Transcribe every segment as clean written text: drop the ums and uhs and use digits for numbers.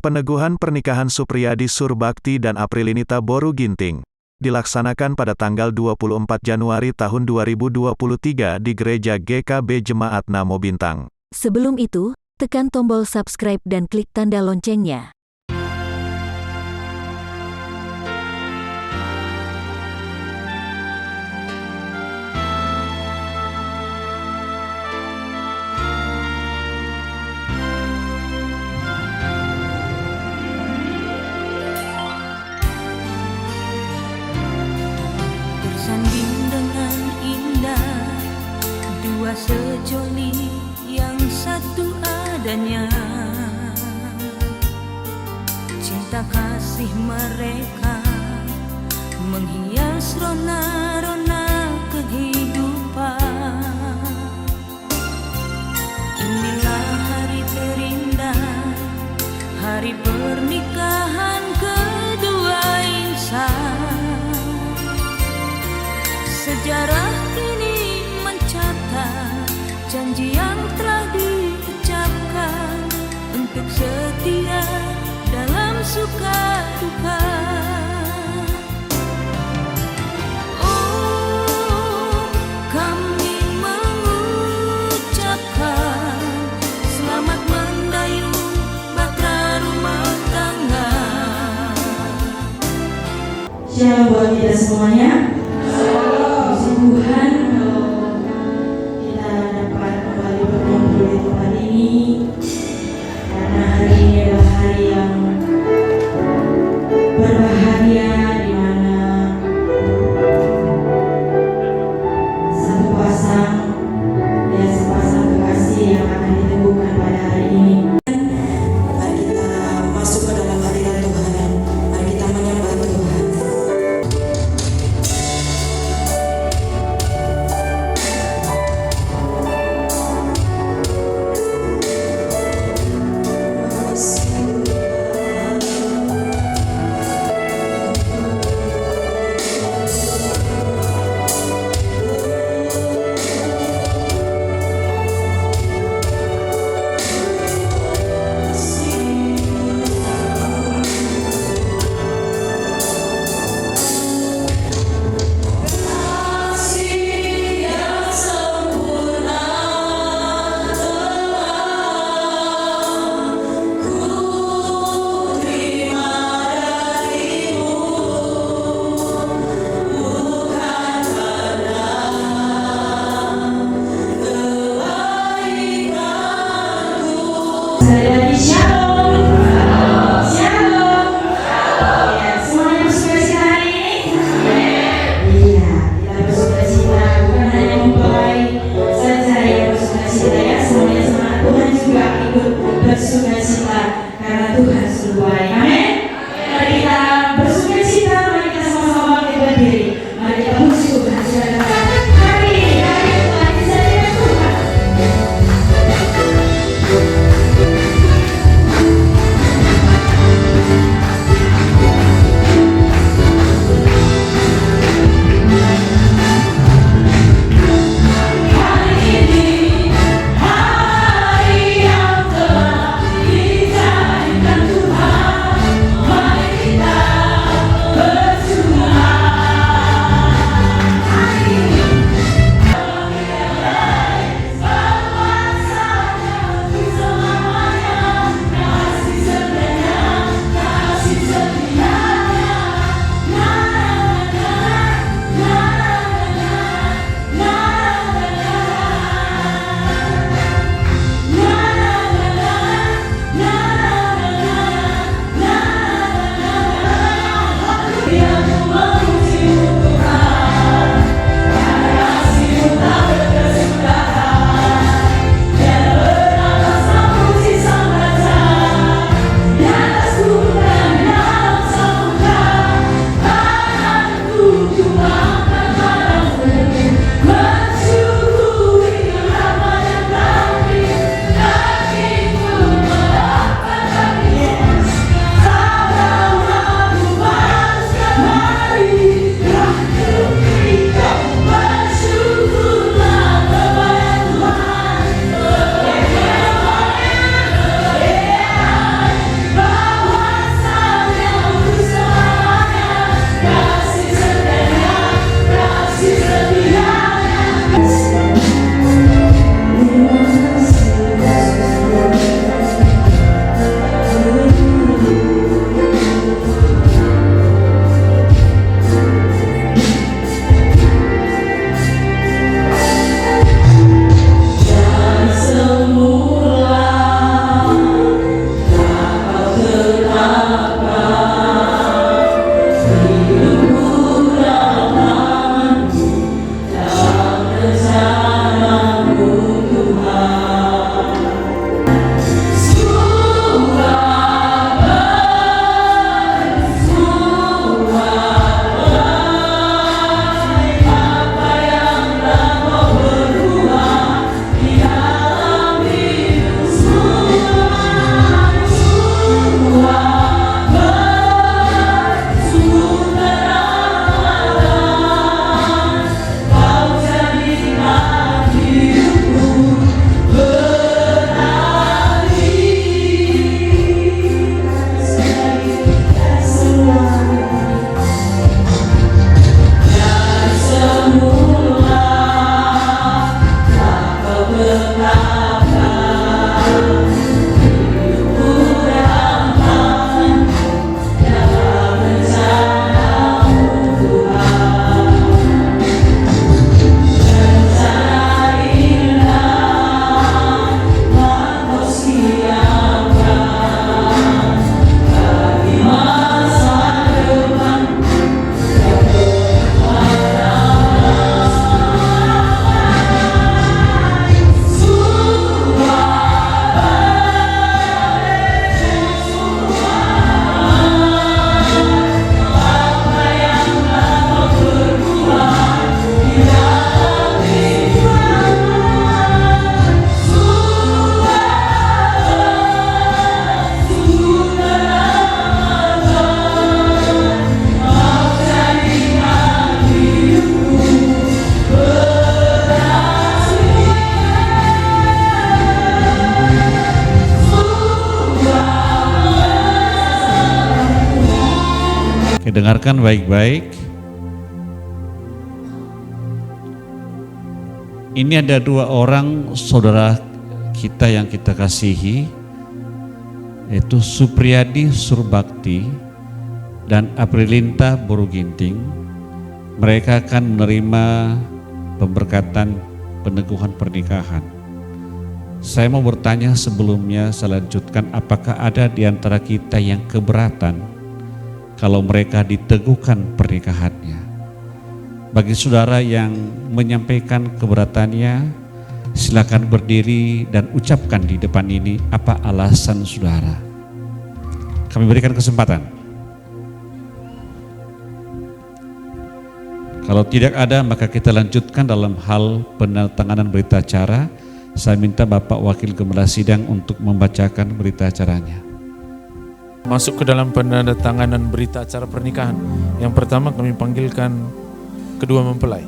Peneguhan pernikahan Supriyadi Surbakti dan Aprilinita Boru Ginting dilaksanakan pada tanggal 24 Januari tahun 2023 di Gereja GKB Jemaat Namo Bintang. Sebelum itu, tekan tombol subscribe dan klik tanda loncengnya. Bersanding dengan indah, dua sejoli yang satu adanya. Cinta kasih mereka menghias rona-rona kehidupan. Inilah hari terindah, hari pernikahan kedua insan. Sejarah kini mencatat janji yang telah diucapkan untuk setia dalam suka duka. Oh, kami mengucapkan selamat mendayung bahtera rumah tangga. Shalom buat kita semuanya. Puji Tuhan kalau kita dapat kembali berkumpul di tempat ini, karena hari ini adalah hari yang berbahagia, di mana sepasang kekasih yang akan diteguhkan pada hari ini. Mari kita masuk ke dalam hadirat Tuhan. Mari kita menyembah Tuhan. Oke, dengarkan baik-baik. Ini ada dua orang saudara kita yang kita kasihi, yaitu Supriyadi Surbakti dan Aprilinta Boruginting. Mereka akan menerima pemberkatan peneguhan pernikahan. Saya mau bertanya sebelumnya, saya lanjutkan, apakah ada di antara kita yang keberatan kalau mereka diteguhkan pernikahannya? Bagi saudara yang menyampaikan keberatannya, silakan berdiri dan ucapkan di depan ini apa alasan saudara. Kami berikan kesempatan. Kalau tidak ada, maka kita lanjutkan dalam hal penandatanganan berita acara. Saya minta Bapak Wakil Gembala Sidang untuk membacakan berita acaranya. Masuk ke dalam penandatanganan berita acara pernikahan. Yang pertama kami panggilkan kedua mempelai.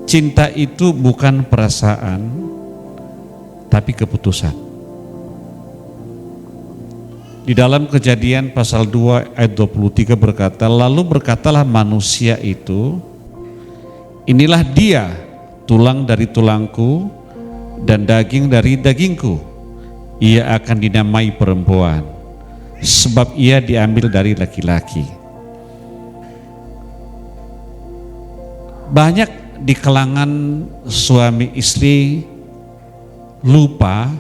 Cinta itu bukan perasaan, tapi keputusan. Di dalam Kejadian pasal 2 ayat 23 berkata, lalu berkatalah manusia itu, inilah dia, tulang dari tulangku dan daging dari dagingku. Ia akan dinamai perempuan, sebab ia diambil dari laki-laki. Banyak di kalangan suami istri lupa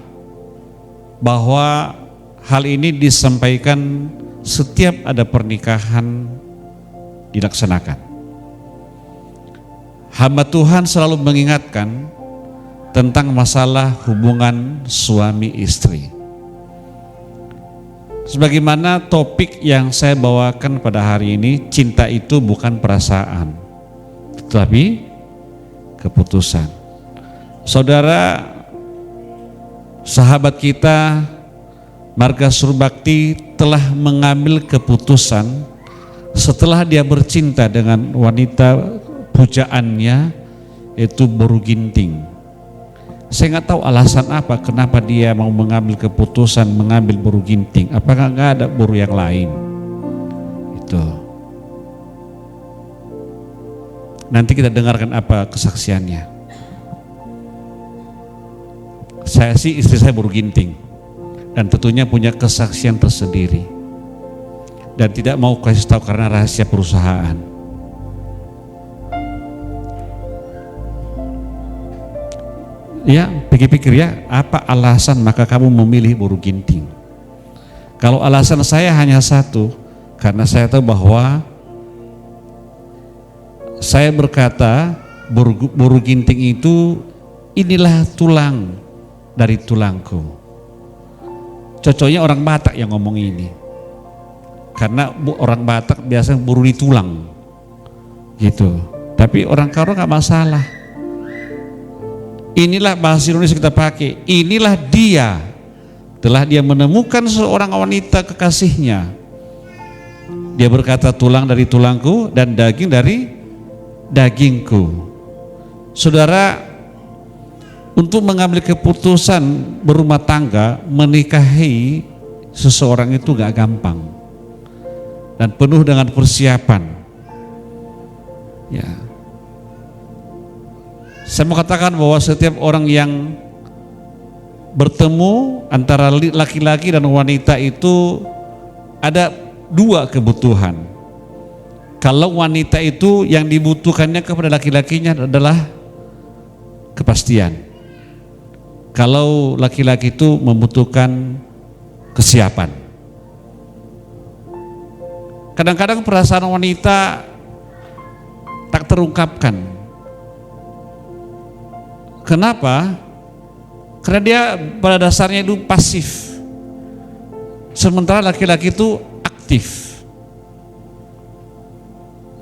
bahwa hal ini disampaikan setiap ada pernikahan dilaksanakan. Hamba Tuhan selalu mengingatkan tentang masalah hubungan suami istri. Sebagaimana topik yang saya bawakan pada hari ini, cinta itu bukan perasaan, tetapi keputusan. Saudara, sahabat kita Marga Surbakti telah mengambil keputusan setelah dia bercinta dengan wanita pujaannya, yaitu Boruginting. Saya nggak tahu alasan apa kenapa dia mau mengambil keputusan mengambil Boruginting. Apakah nggak ada boru yang lain? Itu. Nanti kita dengarkan apa kesaksiannya. Saya sih, istri saya Boruginting, dan tentunya punya kesaksian tersendiri, dan tidak mau kasih tahu karena rahasia perusahaan. Ya, pikir-pikir ya, apa alasan maka kamu memilih Boruginting? Kalau alasan saya hanya satu, karena saya tahu bahwa saya berkata Boruginting itu inilah tulang dari tulangku. Cocoknya orang Batak yang ngomong ini, karena orang Batak biasanya buru di tulang gitu. Tapi orang Karo nggak masalah. Inilah bahasa Indonesia kita pakai. Inilah dia, telah dia menemukan seorang wanita kekasihnya. Dia berkata tulang dari tulangku dan daging dari dagingku. Saudara, untuk mengambil keputusan berumah tangga, menikahi seseorang itu gak gampang dan penuh dengan persiapan. Ya, saya mau katakan bahwa setiap orang yang bertemu antara laki-laki dan wanita itu ada dua kebutuhan. Kalau wanita itu yang dibutuhkannya kepada laki-lakinya adalah kepastian. Kalau laki-laki itu membutuhkan kesiapan. Kadang-kadang perasaan wanita tak terungkapkan. Kenapa? Karena dia pada dasarnya itu pasif. Sementara laki-laki itu aktif.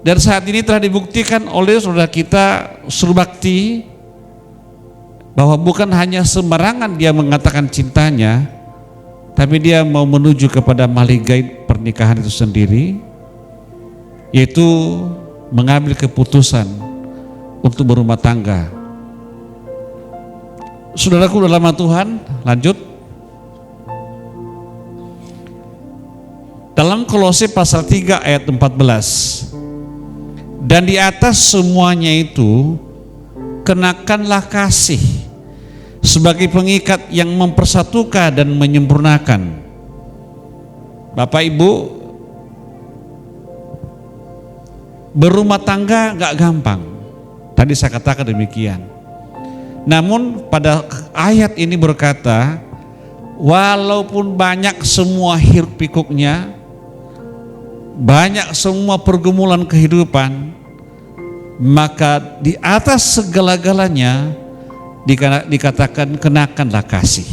Dan saat ini telah dibuktikan oleh saudara kita Surbakti bahwa bukan hanya sembarangan dia mengatakan cintanya, tapi dia mau menuju kepada maligai pernikahan itu sendiri, yaitu mengambil keputusan untuk berumah tangga. Saudaraku dalam Tuhan, lanjut. Dalam Kolose pasal 3 ayat 14. Dan di atas semuanya itu kenakanlah kasih sebagai pengikat yang mempersatukan dan menyempurnakan. Bapak Ibu, berumah tangga gak gampang. Tadi saya katakan demikian. Namun pada ayat ini berkata, walaupun banyak semua hiruk pikuknya, banyak semua pergumulan kehidupan, maka di atas segala-galanya dikatakan kenakanlah kasih.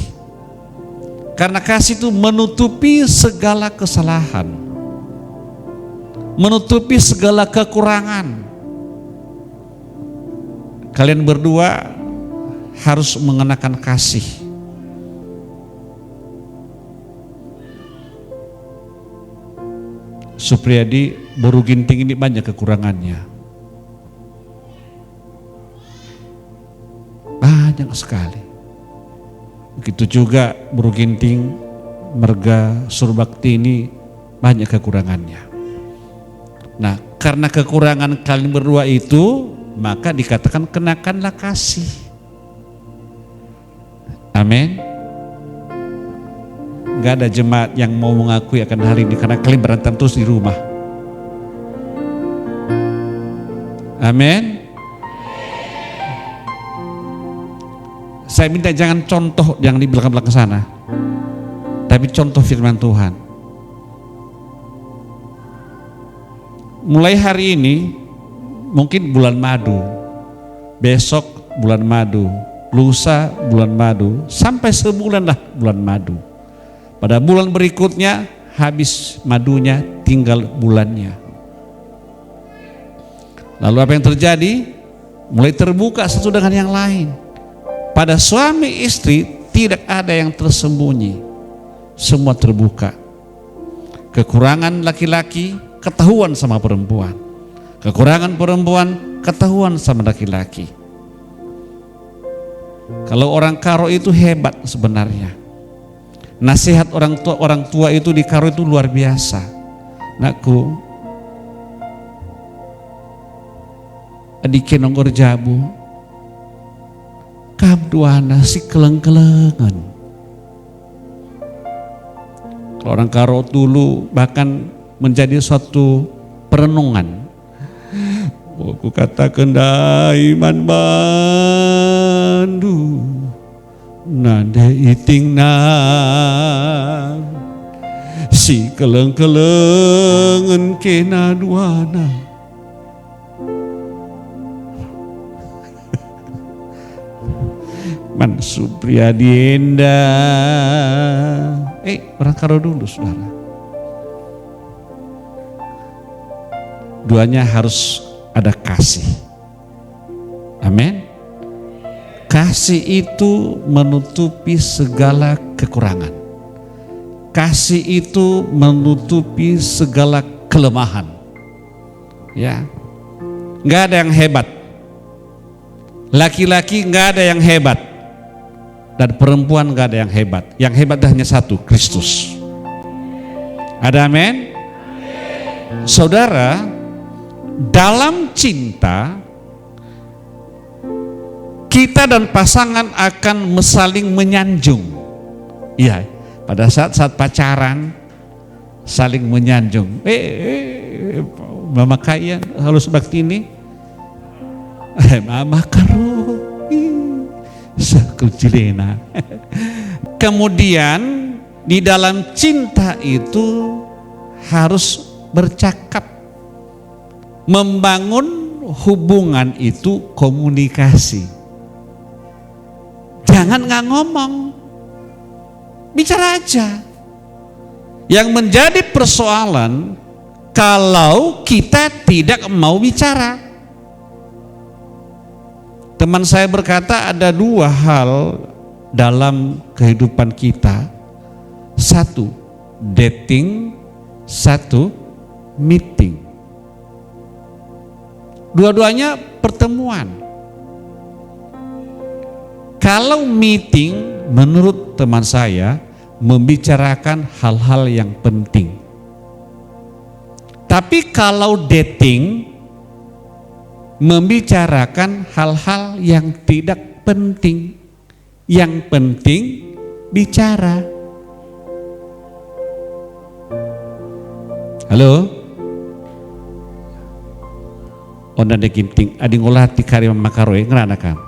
Karena kasih itu menutupi segala kesalahan, menutupi segala kekurangan. Kalian berdua harus mengenakan kasih. Supriyadi Boru Ginting ini banyak kekurangannya, banyak sekali. Begitu juga Boru Ginting Merga Surbakti ini banyak kekurangannya. Nah, karena kekurangan kalian berdua itu, maka dikatakan kenakanlah kasih. Amin. Gak ada jemaat yang mau mengakui akan hal ini karena kalian berantem terus di rumah. Amin. Saya minta jangan contoh yang di belakang-belakang sana, tapi contoh firman Tuhan. Mulai hari ini mungkin bulan madu, besok bulan madu, lusa bulan madu, sampai sebulan lah bulan madu. Pada bulan berikutnya habis madunya, tinggal bulannya. Lalu apa yang terjadi? Mulai terbuka satu dengan yang lain. Pada suami istri tidak ada yang tersembunyi, semua terbuka. Kekurangan laki-laki ketahuan sama perempuan, kekurangan perempuan ketahuan sama laki-laki. Kalau orang Karo itu hebat sebenarnya. Nasihat orang tua itu di Karo itu luar biasa. Nakku, adike nonggor jabu, kabduana si keleng-kelengan. Kalau orang Karo dulu bahkan menjadi suatu perenungan. Aku katakan daiman bandu nada iting na si keleng-kelengan kena duana. Man Supriyadi endah. Orang Karo dulu saudara. Duanya harus ada kasih. Amin. Kasih itu menutupi segala kekurangan. Kasih itu menutupi segala kelemahan. Ya, nggak ada yang hebat. Laki-laki nggak ada yang hebat, dan perempuan nggak ada yang hebat. Yang hebat hanya satu, Kristus. Ada amin? Saudara, dalam cinta kita dan pasangan akan saling menyanjung. Iya, pada saat pacaran saling menyanjung. Mama kaya halus bakti ini. Mama karo sakucilena. Kemudian di dalam cinta itu harus bercakap. Membangun hubungan itu komunikasi. Jangan nggak ngomong, bicara aja. Yang menjadi persoalan kalau kita tidak mau bicara. Teman saya berkata ada dua hal dalam kehidupan kita. Satu, dating. Satu, meeting. Dua-duanya pertemuan. Kalau meeting, menurut teman saya, membicarakan hal-hal yang penting. Tapi kalau dating, membicarakan hal-hal yang tidak penting. Yang penting bicara. Halo? Onda de ginting, adi ngolah ti kari makaroe ngerana kam.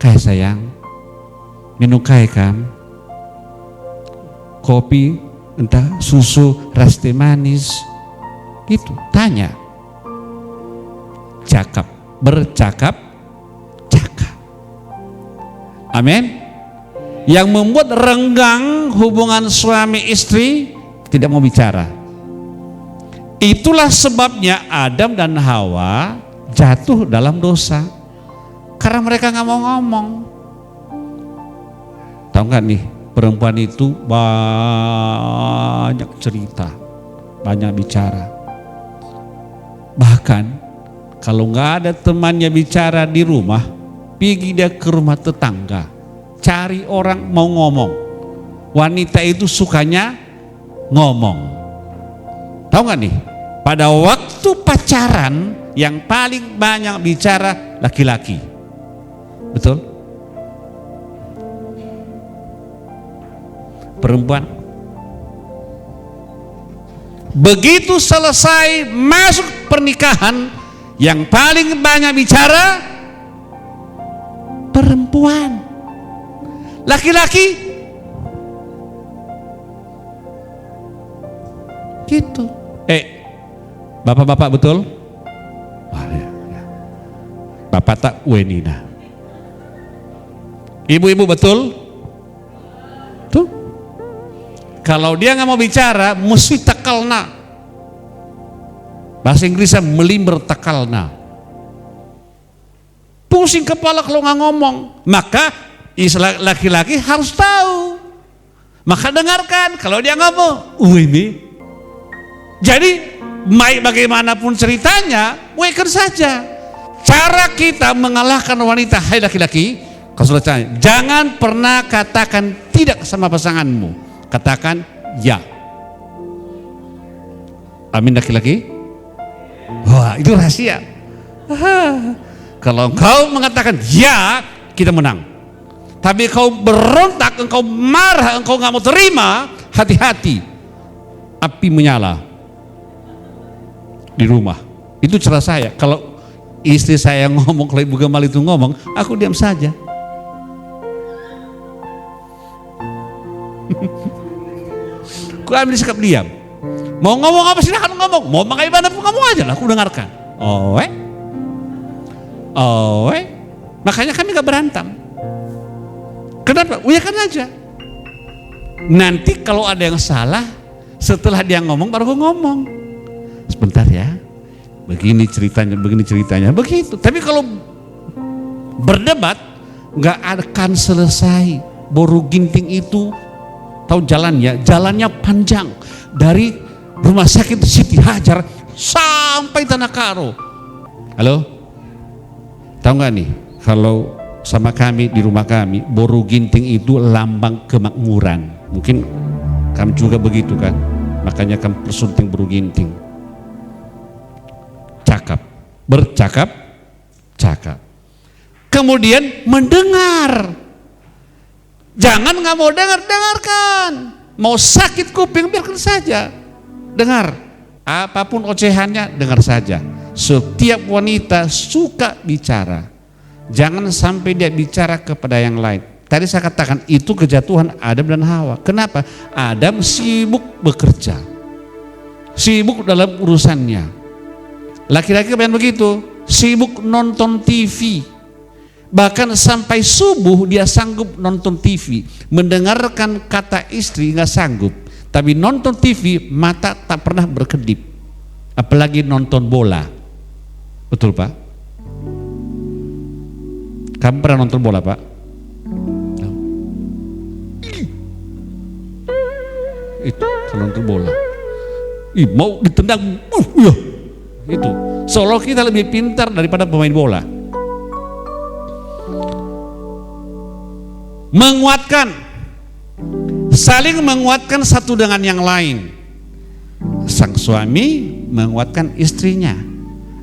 Kaya sayang, minum kaya kam. Kopi, entah susu, ras teh manis, gitu. Tanya, cakap, bercakap, cakap. Amin. Yang membuat renggang hubungan suami istri tidak mau bicara. Itulah sebabnya Adam dan Hawa jatuh dalam dosa, karena mereka nggak mau ngomong. Tahu nggak nih, perempuan itu banyak cerita, banyak bicara. Bahkan kalau nggak ada temannya bicara di rumah, pergi dia ke rumah tetangga, cari orang mau ngomong. Wanita itu sukanya ngomong. Tahu nggak nih? Pada waktu pacaran yang paling banyak bicara laki-laki, betul? Perempuan. Begitu selesai masuk pernikahan, yang paling banyak bicara perempuan. Laki-laki gitu. Bapak-bapak betul? Wah, ya. Bapak tak wenina. Ibu-ibu betul? Tuh. Kalau dia nggak mau bicara, mesti takalna. Bahasa Inggrisnya melimber takalna. Pusing kepala kalau nggak ngomong. Maka laki-laki harus tahu. Maka dengarkan. Kalau dia ngomong, ini. Jadi bagaimanapun ceritanya, weker saja. Cara kita mengalahkan wanita, hai laki-laki, kalau sudah tanya, jangan pernah katakan tidak sama pasanganmu, katakan ya. Amin laki-laki. Wah, itu rahasia. Kalau engkau mengatakan ya, kita menang. Tapi kau berontak, engkau marah, engkau nggak mau terima, hati-hati, api menyala di rumah. Itu cara saya. Kalau istri saya ngomong, kalau Ibu Gemal itu ngomong, aku diam saja. Aku ambil sikap diam. Mau ngomong apa silahkan ngomong. Mau bagaimana pun ngomong aja lah, aku dengarkan. Makanya kami gak berantem. Kenapa? Uyakan aja. Nanti kalau ada yang salah, setelah dia ngomong baru aku ngomong. Sebentar ya, begini ceritanya, begitu. Tapi kalau berdebat nggak akan selesai. Boru ginting itu tahu jalannya panjang dari rumah sakit Siti Hajar sampai Tanah Karo. Halo, tahu nggak nih? Kalau sama kami di rumah kami, boru ginting itu lambang kemakmuran. Mungkin kamu juga begitu kan? Makanya kamu persunting boru ginting. Bercakap, cakap. Kemudian mendengar. Jangan nggak mau dengarkan. Mau sakit kuping biarkan saja. Dengar. Apapun ocehannya dengar saja. Setiap wanita suka bicara. Jangan sampai dia bicara kepada yang lain. Tadi saya katakan itu kejatuhan Adam dan Hawa. Kenapa? Adam sibuk bekerja. sibuk dalam urusannya. Laki-laki kebanyakan begitu, sibuk nonton TV. Bahkan sampai subuh dia sanggup nonton TV. Mendengarkan kata istri nggak sanggup. Tapi nonton TV mata tak pernah berkedip. Apalagi nonton bola. Betul Pak? Kamu pernah nonton bola Pak? Itu kalau nonton bola. Mau ditendang. Ya. Itu. Seolah kita lebih pintar daripada pemain bola. Menguatkan, saling menguatkan satu dengan yang lain. Sang suami menguatkan istrinya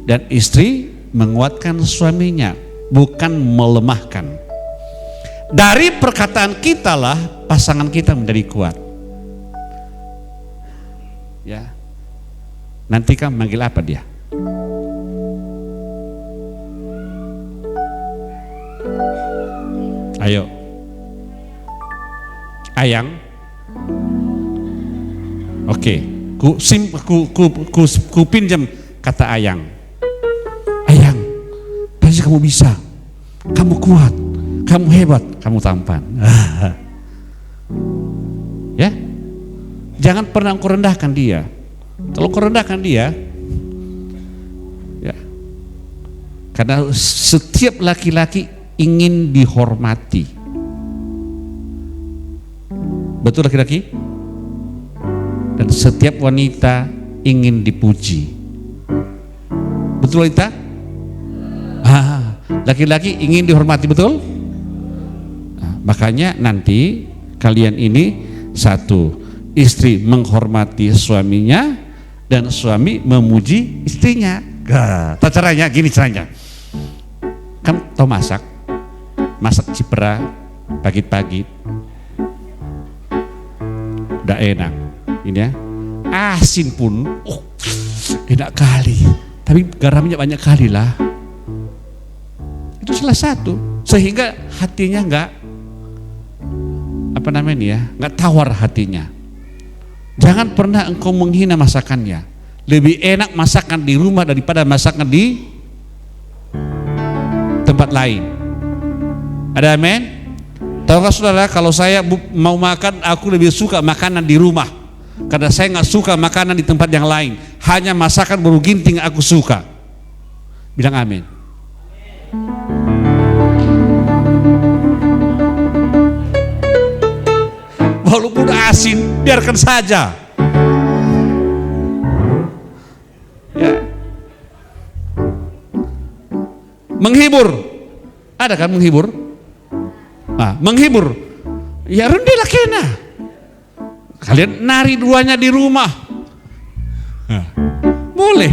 dan istri menguatkan suaminya, bukan melemahkan. Dari perkataan kita lah pasangan kita menjadi kuat. Ya, nanti kamu manggil apa dia? Ayo, Ayang. Oke, ku pinjam kata Ayang. Ayang, pasti kamu bisa, kamu kuat, kamu hebat, kamu tampan. Ya, jangan pernah kau rendahkan dia. Kalau kau rendahkan dia, ya, karena setiap laki-laki ingin dihormati. Betul laki-laki? Dan setiap wanita ingin dipuji. Betul wanita? Laki-laki ingin dihormati, betul? Makanya nanti kalian ini satu, istri menghormati suaminya dan suami memuji istrinya. Caranya gini caranya. Kamu tahu masak cipra pagi-pagi udah enak ini ya, asin pun enak kali, tapi garamnya banyak kali lah. Itu salah satu, sehingga hatinya nggak tawar hatinya. Jangan pernah engkau menghina masakannya. Lebih enak masakan di rumah daripada masakan di tempat lain. Ada amin? Tahukah saudara, kalau saya mau makan, aku lebih suka makanan di rumah, karena saya nggak suka makanan di tempat yang lain. Hanya masakan Boru Ginting aku suka. Bilang amin. Walaupun asin, biarkan saja. Ya. Menghibur, ada kan menghibur? Menghibur, ya rendilah kena. Kalian nari duanya di rumah, boleh.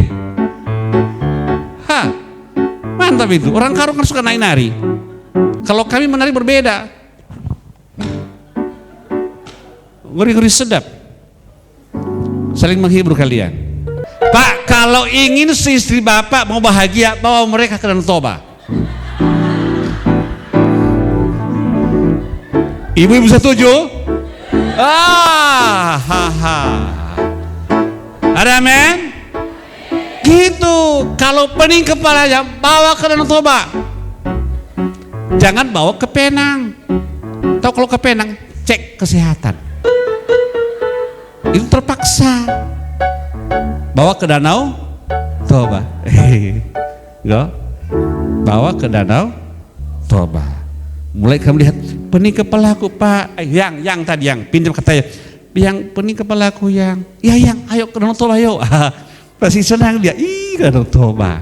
Mantap itu. Orang Karo kan suka nari. Kalau kami menari berbeda, ngeri-ngeri sedap. Saling menghibur kalian. Pak, kalau ingin si istri bapak mau bahagia, bawa mereka ke Danau Toba. Ibu-ibu setuju? Ada amin? Gitu. Kalau pening kepalanya, bawa ke Danau Toba. Jangan bawa ke Penang. Tahu kalau ke Penang, cek kesehatan. Itu terpaksa. Bawa ke Danau Toba. Bawa ke Danau Toba. Mulai kamu lihat, pening kepalaku Pak. Yang tadi yang pinjam katanya, yang pening kepalaku yang. Ya yang, ayo ke Danau Toba yuk. Pasti senang dia. Danau Toba.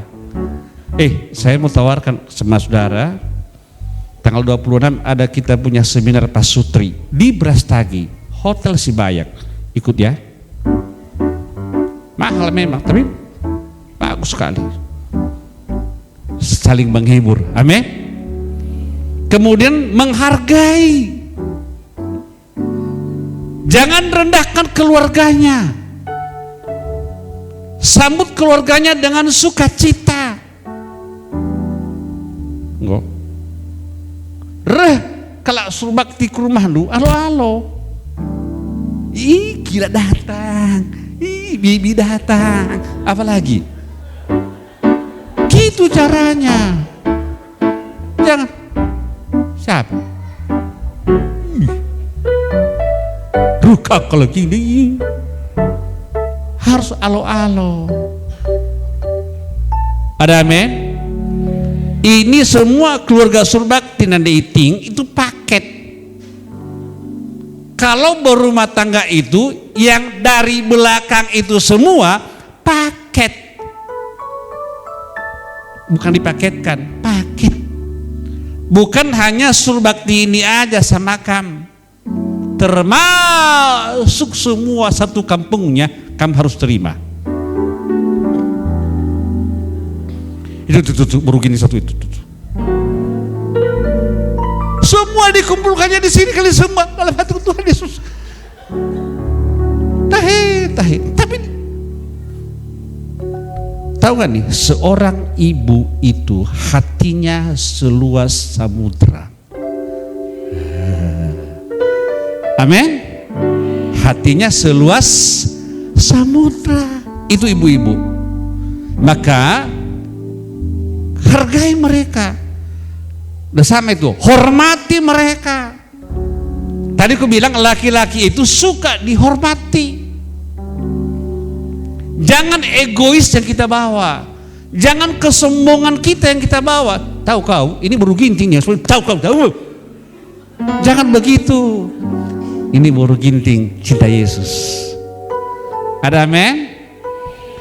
Saya mau tawarkan sama saudara, tanggal 26 ada kita punya seminar Pasutri di Brastagi, Hotel Sibayak. Ikut ya. Mahal memang, tapi bagus sekali. Saling menghibur. Amin. Kemudian menghargai. Jangan rendahkan keluarganya. Sambut keluarganya dengan sukacita. Enggak. Kalau suruh bakti ke rumah lu, alo. Gila datang. Bibi datang. Apalagi? Gitu caranya. Jangan. Siapa? Ruka kalau gini. Harus alo-alo. Ada amin? Ini semua keluarga Surbakti dan Iting itu paket. Kalau berumah tangga itu yang dari belakang itu semua paket. Bukan dipaketkan, paket. Bukan hanya Surbakti ini aja sama Kam. Termasuk semua satu kampungnya Kam harus terima. Itu baru gini satu itu. Semua dikumpulkannya di sini kali semua dalam hati Tuhan Yesus. Tahe. Tapi tahu nggak nih, seorang ibu itu hatinya seluas samudra. Amin. Hatinya seluas samudra. Itu ibu-ibu. Maka hargai mereka. Udah sama itu, hormati mereka. Tadi aku bilang laki-laki itu suka dihormati. Jangan egois yang kita bawa. Jangan kesombongan kita yang kita bawa. Tahu kau, ini baru ginting ya. Tahu kau. Jangan begitu. Ini baru ginting cinta Yesus. Ada amin?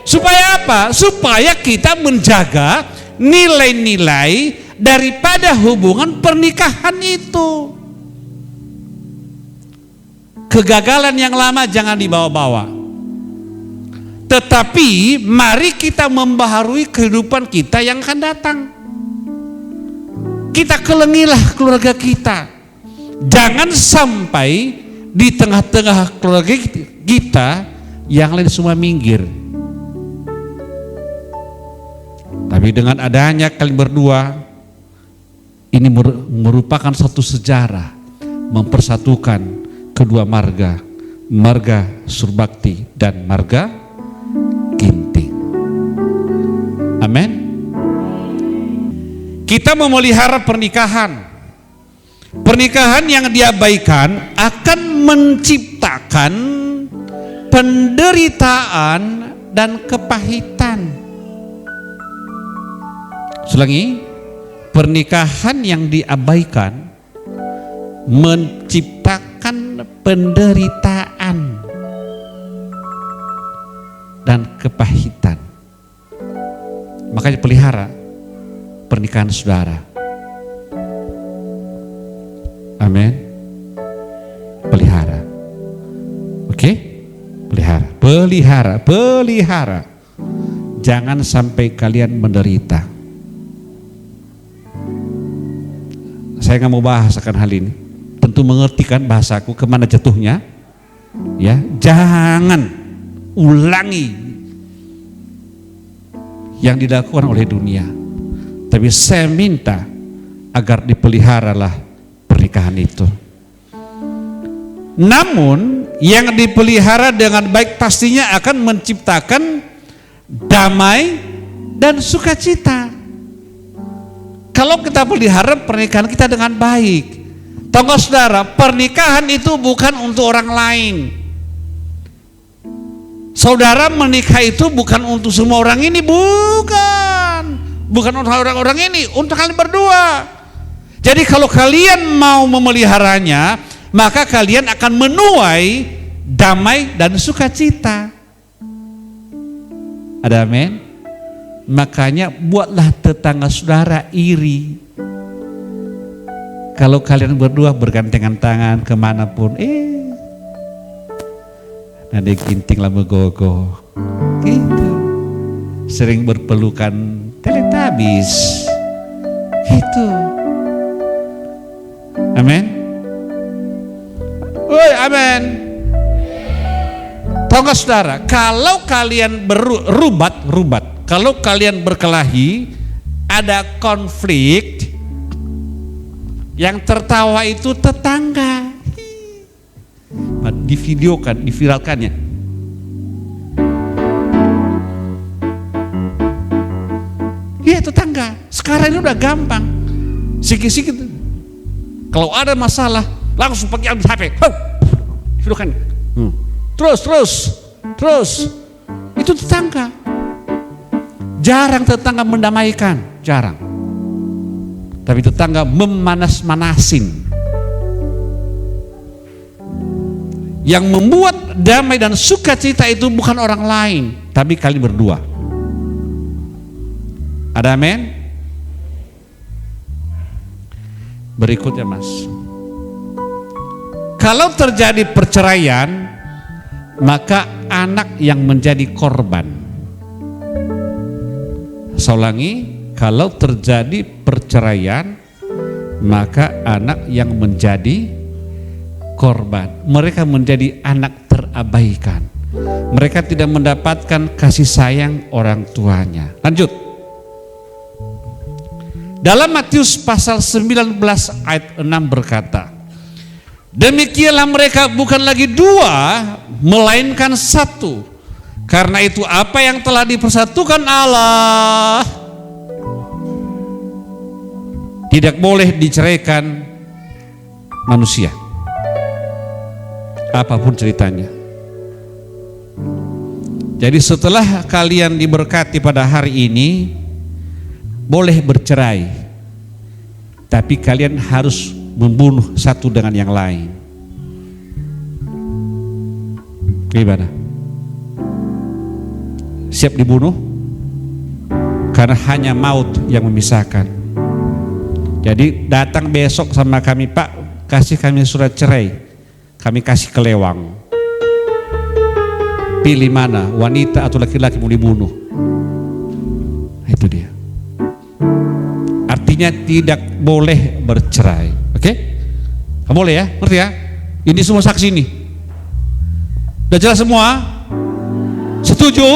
Supaya apa? Supaya kita menjaga nilai-nilai daripada hubungan pernikahan itu. Kegagalan yang lama jangan dibawa-bawa. Tetapi mari kita membaharui kehidupan kita yang akan datang. Kita kelengilah keluarga kita. Jangan sampai di tengah-tengah keluarga kita yang lain semua minggir. Tapi dengan adanya kalian berdua, ini merupakan satu sejarah mempersatukan kedua marga, marga Surbakti dan marga Ginting. Amin. Kita memelihara pernikahan. Pernikahan yang diabaikan akan menciptakan penderitaan dan kepahitan. Ulangi, pernikahan yang diabaikan menciptakan penderitaan dan kepahitan. Makanya pelihara pernikahan saudara. Amin. Pelihara. Oke? Pelihara. Jangan sampai kalian menderita. Saya nggak mau bahasakan hal ini. Tentu mengerti kan bahasaku kemana jatuhnya. Ya, jangan ulangi yang dilakukan oleh dunia. Tapi saya minta agar dipeliharalah pernikahan itu. Namun yang dipelihara dengan baik pastinya akan menciptakan damai dan sukacita. Kalau kita pelihara pernikahan kita dengan baik. Tahu nggak saudara, pernikahan itu bukan untuk orang lain. Saudara menikah itu bukan untuk semua orang ini, bukan untuk orang-orang ini, untuk kalian berdua. Jadi kalau kalian mau memeliharanya, maka kalian akan menuai damai dan sukacita. Ada amin? Makanya buatlah tetangga saudara iri. Kalau kalian berdua bergandengan tangan kemanapun, nanti ginting lah megogo, gitu. Sering berpelukan teletabis, gitu. Amin. Woi, amin. Tahu nggak saudara, kalau kalian berubat, kalau kalian berkelahi, ada konflik, yang tertawa itu tetangga. Divideokan, diviralkannya. Sekarang ini udah gampang. Sikit-sikit. Kalau ada masalah, langsung pakai HP. Hidupkan. Terus. Itu tetangga. Jarang tetangga mendamaikan, jarang. Tapi tetangga memanas-manasin. Yang membuat damai dan sukacita itu bukan orang lain, tapi kalian berdua. Ada amin? Berikutnya Mas. Kalau terjadi perceraian, maka anak yang menjadi korban. Saya ulangi, kalau terjadi perceraian, maka anak yang menjadi korban. Mereka menjadi anak terabaikan. Mereka tidak mendapatkan kasih sayang orang tuanya. Lanjut. Dalam Matius pasal 19 ayat 6 berkata, demikianlah mereka bukan lagi dua, melainkan satu. Karena itu apa yang telah dipersatukan Allah tidak boleh diceraikan manusia. Apapun ceritanya. Jadi setelah kalian diberkati pada hari ini, boleh bercerai, tapi kalian harus membunuh satu dengan yang lain. Gimana? Siap dibunuh? Karena hanya maut yang memisahkan. Jadi datang besok sama kami, Pak, kasih kami surat cerai, kami kasih ke lewang. Pilih mana, wanita atau laki-laki mau dibunuh. Itu dia. Artinya tidak boleh bercerai. Oke? Nggak boleh ya, ngerti ya? Ini semua saksi nih. Udah jelas semua? Setuju?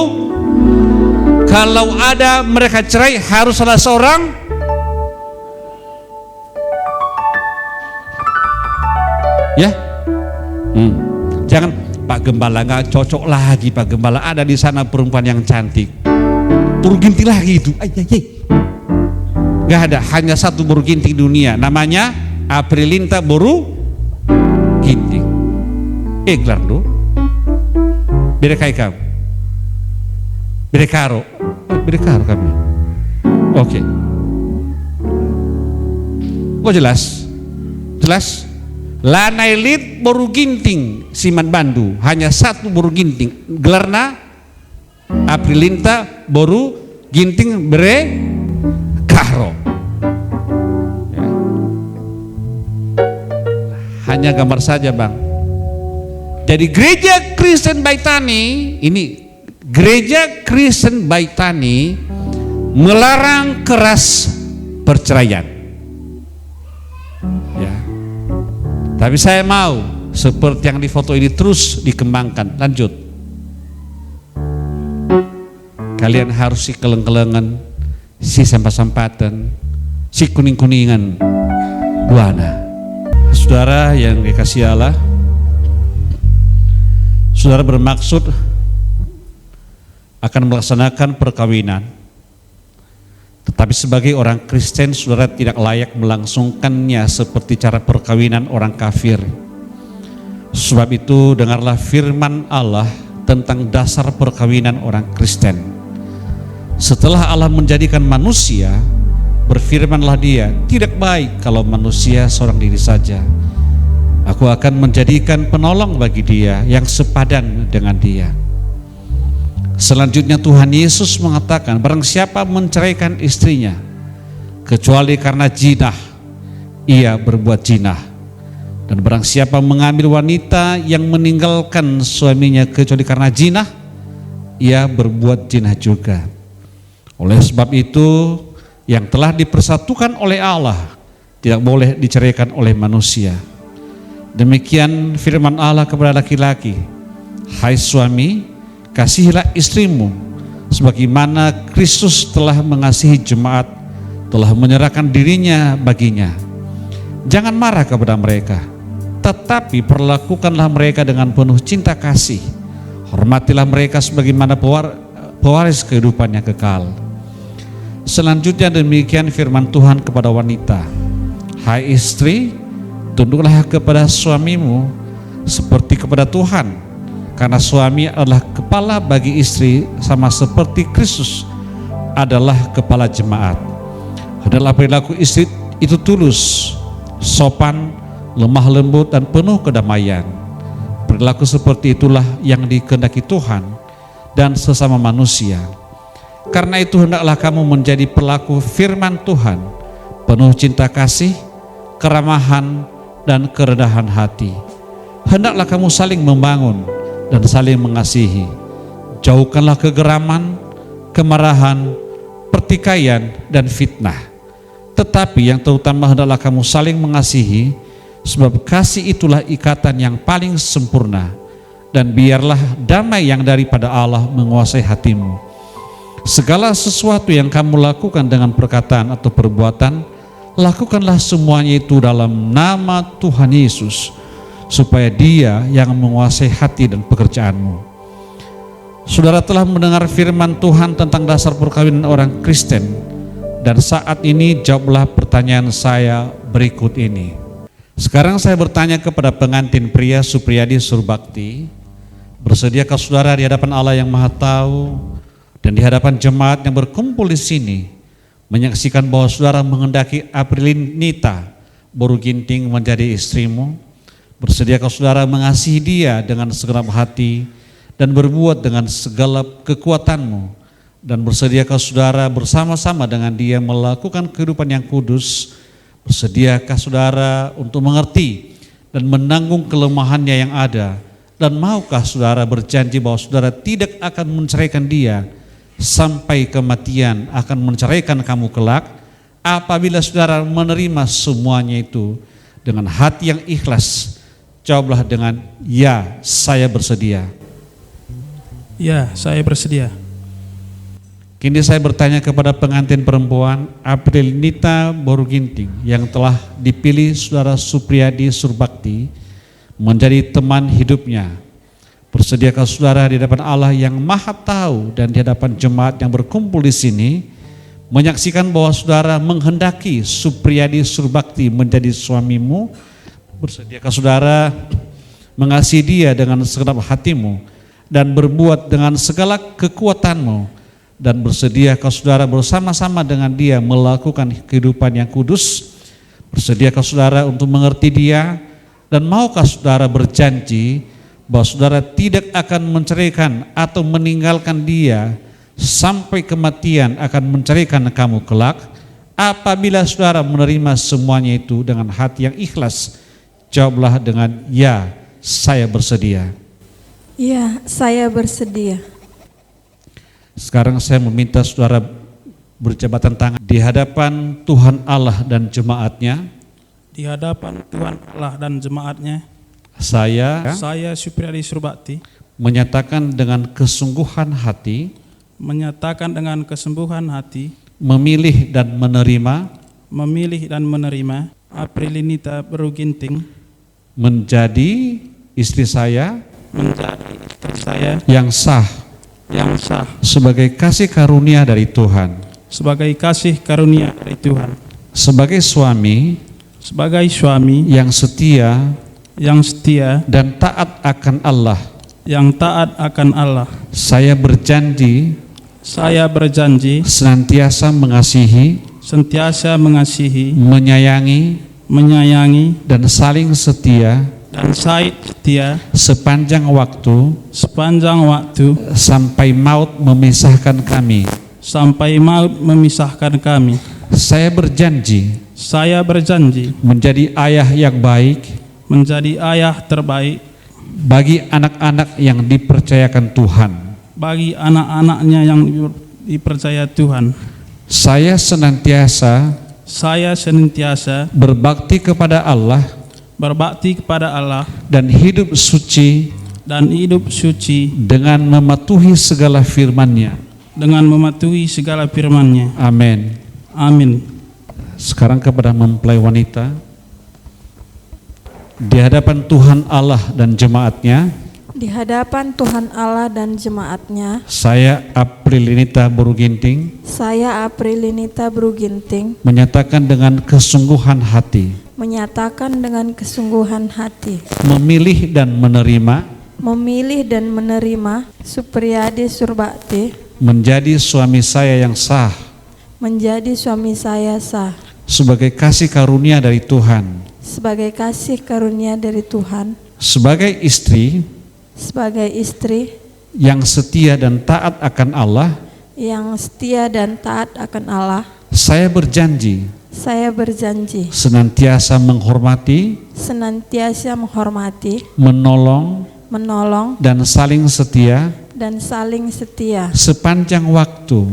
Kalau ada mereka cerai, harus salah seorang ya. Jangan Pak Gembala, nggak cocok lagi Pak Gembala, ada di sana perempuan yang cantik, buru ginting lagi itu. Nggak ada, hanya satu buru ginting dunia, namanya Aprilinta Buru Ginting. Glardo beda kayak kamu, beda karo kami. Oke. Kok jelas? Lanailit Boru Ginting Siman Bandu, hanya satu Boru Ginting, gelarna Aprilinta Boru Ginting Bere Karo ya. Hanya gambar saja Bang. Jadi gereja Kristen Baitani ini, gereja Kristen Baitani melarang keras perceraian ya. Tapi saya mau seperti yang di foto ini terus dikembangkan. Lanjut. Kalian harus si keleng-kelengan, si sampah-sampatan, si kuning-kuningan buana. Saudara yang dikasihi Allah, saudara bermaksud akan melaksanakan perkawinan, tetapi sebagai orang Kristen saudara tidak layak melangsungkannya seperti cara perkawinan orang kafir. Sebab itu dengarlah firman Allah tentang dasar perkawinan orang Kristen. Setelah Allah menjadikan manusia, berfirmanlah Dia, tidak baik kalau manusia seorang diri saja. Aku akan menjadikan penolong bagi dia yang sepadan dengan dia. Selanjutnya Tuhan Yesus mengatakan, barang siapa menceraikan istrinya kecuali karena jinah, ia berbuat jinah. Dan barang siapa mengambil wanita yang meninggalkan suaminya kecuali karena jinah, ia berbuat jinah juga. Oleh sebab itu, yang telah dipersatukan oleh Allah tidak boleh diceraikan oleh manusia. Demikian firman Allah kepada laki-laki, hai suami, kasihilah istrimu sebagaimana Kristus telah mengasihi jemaat, telah menyerahkan dirinya baginya. Jangan marah kepada mereka, tetapi perlakukanlah mereka dengan penuh cinta kasih. Hormatilah mereka sebagaimana pewaris kehidupan yang kekal. Selanjutnya demikian firman Tuhan kepada wanita. Hai istri, tunduklah kepada suamimu seperti kepada Tuhan, karena suami adalah kepala bagi istri sama seperti Kristus adalah kepala jemaat. Hendaklah perilaku istri itu tulus, sopan, lemah lembut dan penuh kedamaian. Perilaku seperti itulah yang dikehendaki Tuhan dan sesama manusia. Karena itu hendaklah kamu menjadi pelaku firman Tuhan, penuh cinta kasih, keramahan dan kerendahan hati. Hendaklah kamu saling membangun dan saling mengasihi. Jauhkanlah kegeraman, kemarahan, pertikaian dan fitnah. Tetapi yang terutama hendaklah kamu saling mengasihi, sebab kasih itulah ikatan yang paling sempurna. Dan biarlah damai yang daripada Allah menguasai hatimu. Segala sesuatu yang kamu lakukan dengan perkataan atau perbuatan, lakukanlah semuanya itu dalam nama Tuhan Yesus, supaya Dia yang menguasai hati dan pekerjaanmu. Saudara telah mendengar firman Tuhan tentang dasar perkawinan orang Kristen, dan saat ini jawablah pertanyaan saya berikut ini. Sekarang saya bertanya kepada pengantin pria Supriyadi Surbakti, bersediakah saudara di hadapan Allah yang Maha Tahu dan di hadapan jemaat yang berkumpul di sini menyaksikan bahwa saudara menghendaki Aprilinita Boruginting menjadi istrimu? Bersediakah saudara mengasihi dia dengan segenap hati dan berbuat dengan segala kekuatanmu? Dan bersediakah saudara bersama-sama dengan dia melakukan kehidupan yang kudus? Bersediakah saudara untuk mengerti dan menanggung kelemahannya yang ada? Dan maukah saudara berjanji bahwa saudara tidak akan menceraikan dia sampai kematian akan menceraikan kamu kelak? Apabila saudara menerima semuanya itu dengan hati yang ikhlas, jawablah dengan ya, saya bersedia. Ya, saya bersedia. Kini saya bertanya kepada pengantin perempuan Aprilinita Boruginting yang telah dipilih saudara Supriyadi Surbakti menjadi teman hidupnya. Bersediakah saudara di hadapan Allah yang Maha Tahu dan di hadapan jemaat yang berkumpul di sini menyaksikan bahwa saudara menghendaki Supriyadi Surbakti menjadi suamimu? Bersediakah saudara mengasihi dia dengan segenap hatimu dan berbuat dengan segala kekuatanmu? Dan bersediakah saudara bersama-sama dengan dia melakukan kehidupan yang kudus? Bersediakah saudara untuk mengerti dia? Dan maukah saudara berjanji bahwa saudara tidak akan menceraikan atau meninggalkan dia sampai kematian akan menceraikan kamu kelak? Apabila saudara menerima semuanya itu dengan hati yang ikhlas, jawablah dengan ya, saya bersedia. Ya, saya bersedia. Sekarang saya meminta saudara berjabatan tangan di hadapan Tuhan Allah dan jemaatnya. Di hadapan Tuhan Allah dan jemaatnya, Saya Supriyadi Surbakti menyatakan dengan kesungguhan hati, memilih dan menerima Aprilinita Boruginting menjadi istri saya yang sah sebagai kasih karunia dari Tuhan, sebagai suami yang setia dan taat akan Allah. Saya berjanji senantiasa mengasihi, menyayangi dan saling setia sepanjang waktu sampai maut memisahkan kami. Saya berjanji menjadi ayah yang baik, bagi anak-anak yang dipercayakan Tuhan. Saya senantiasa berbakti kepada Allah dan hidup suci dengan mematuhi segala firman-Nya. Amin. Sekarang kepada mempelai wanita, di hadapan Tuhan Allah dan jemaatnya, di hadapan Tuhan Allah dan jemaatnya, saya Aprilinita Boruginting saya Aprilinita Bruginting menyatakan dengan kesungguhan hati menyatakan dengan kesungguhan hati memilih dan menerima Supriyadi Surbakti menjadi suami saya yang sah menjadi suami saya sah sebagai kasih karunia dari Tuhan, sebagai kasih karunia dari Tuhan, sebagai istri yang setia dan taat akan Allah. Saya berjanji senantiasa menghormati, menolong dan saling setia sepanjang waktu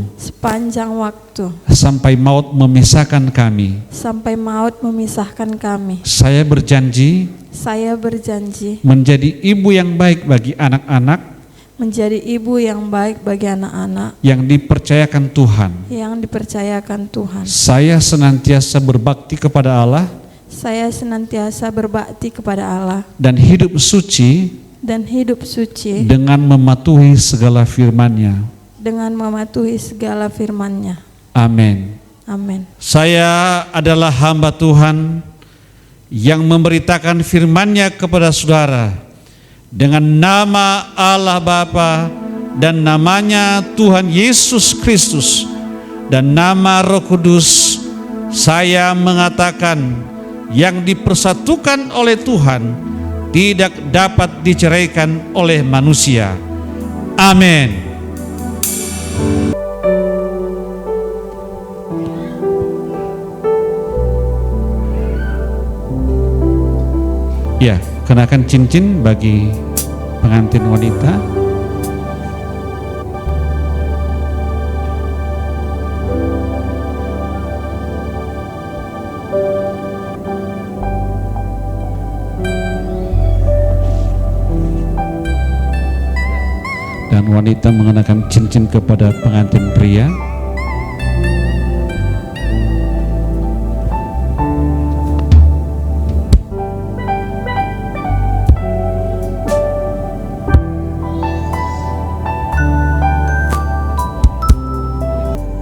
sampai maut memisahkan kami. Saya berjanji menjadi ibu yang baik bagi anak-anak yang dipercayakan Tuhan. Saya senantiasa berbakti kepada Allah dan hidup suci dengan mematuhi segala firman-Nya. Amin. Saya adalah hamba Tuhan yang memberitakan firman-Nya kepada saudara dengan nama Allah Bapa dan namanya Tuhan Yesus Kristus dan nama Roh Kudus. Saya mengatakan yang dipersatukan oleh Tuhan tidak dapat diceraikan oleh manusia. Amin. Ya, kenakan cincin bagi pengantin wanita. Dan wanita mengenakan cincin kepada pengantin pria.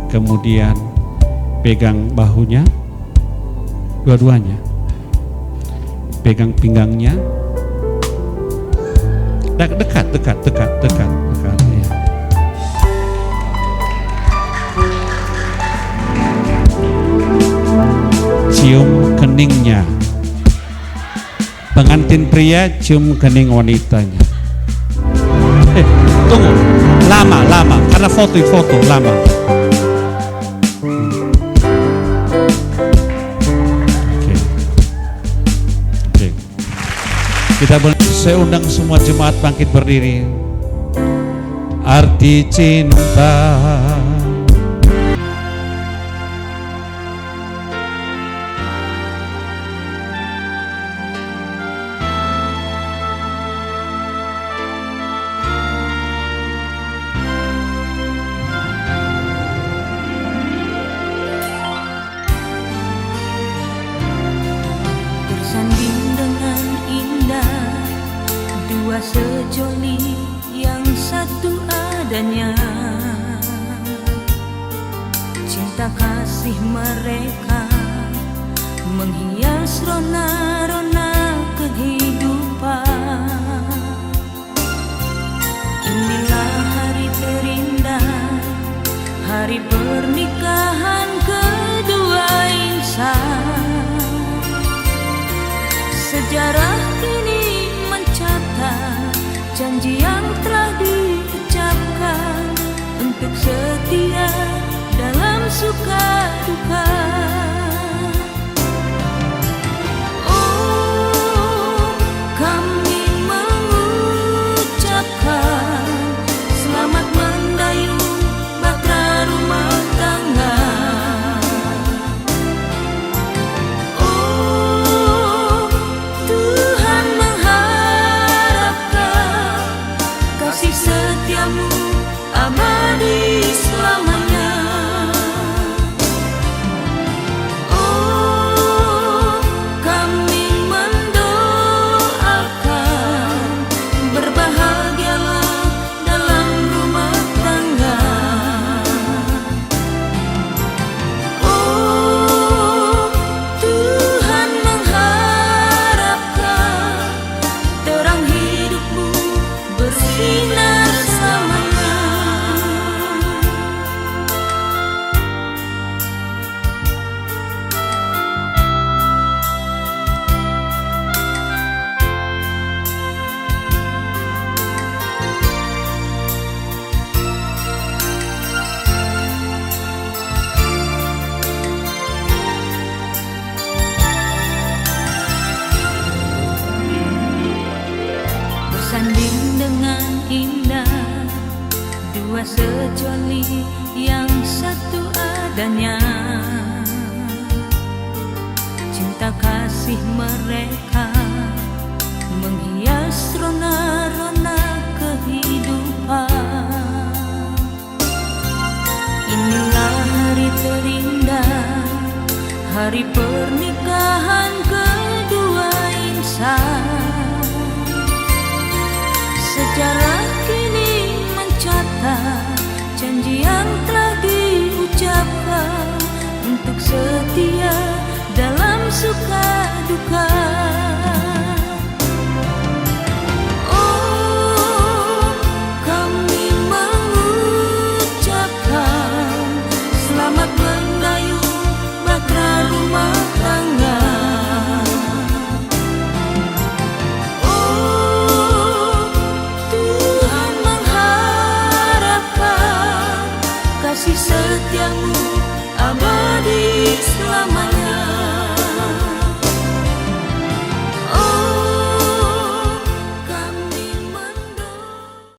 Kemudian pegang bahunya, dua-duanya, pegang pinggangnya, dekat ya. Cium keningnya, pengantin pria cium kening wanitanya. Tunggu, lama karena foto lama. Kita saya undang semua jemaat bangkit berdiri. Arti cinta. Bersanding dengan indah dua sejoli yang satu adanya, cinta kasih mereka menghias rona-rona kehidupan. Inilah hari terindah, hari pernikahan kedua insan. Sejarah kini mencatat janji yang telah diucapkan untuk setia dalam suka duka. Oh, kami mengucapkan selamat mendayung bahtera rumah tangga. Setiamu abadi selamanya. Oh, kami mendoakan berbahagia kecuali yang satu adanya. Cinta kasih mereka menghias rona-rona kehidupan. Inilah hari terindah, hari pernikahan kedua insan. Sejarah kini mencatat janji yang telah diucapkan untuk setia dalam suka duka. Oh, kami mengucapkan selamat mendayung bahtera rumah tangga. Oh, Tuhan mengharapkan kasih setiamu abadi selamanya.